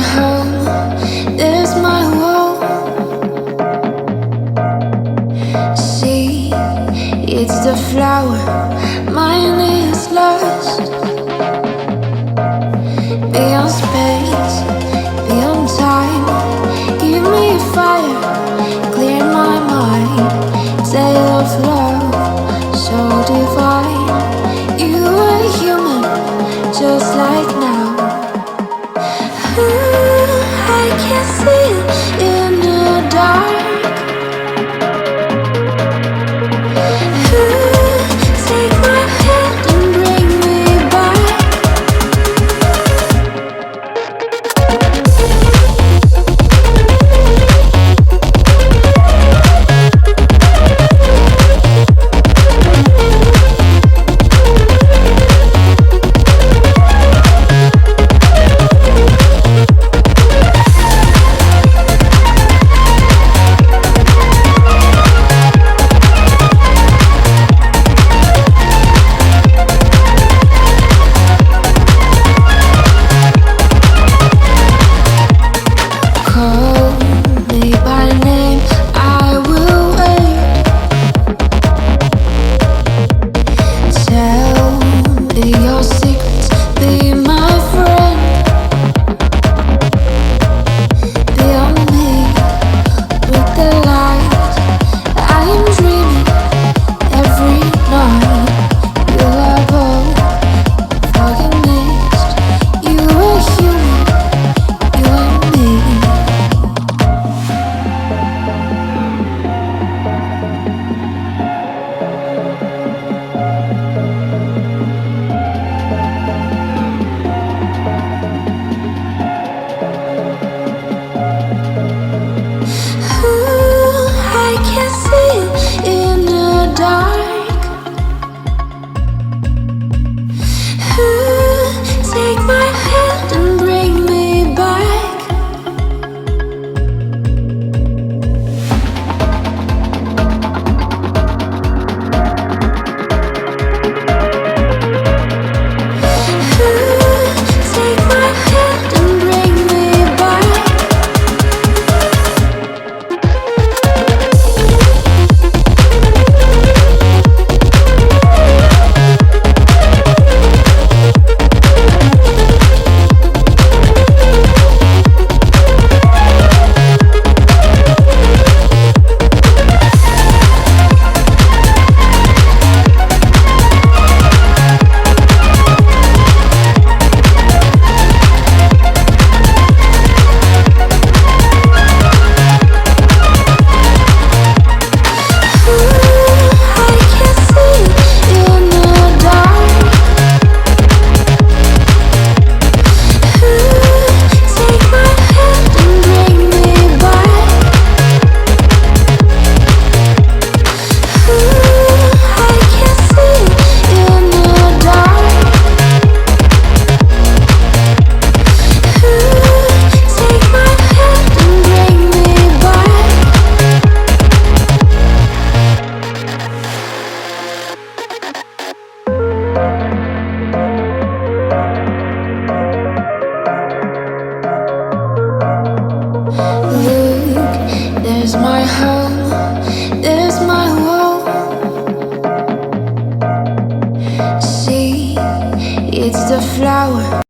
home, there's my wall. See, it's the flower, mine is lost. Beyond space, beyond time, give me fire, clear my mind. Tale of love, so divine. You are human, just like now. I can see it in the dark. Take my hand and bring me back. Take my hand and bring me back. Take my hand and bring me back. Look, there's my home, there's my wall. See, it's the flower.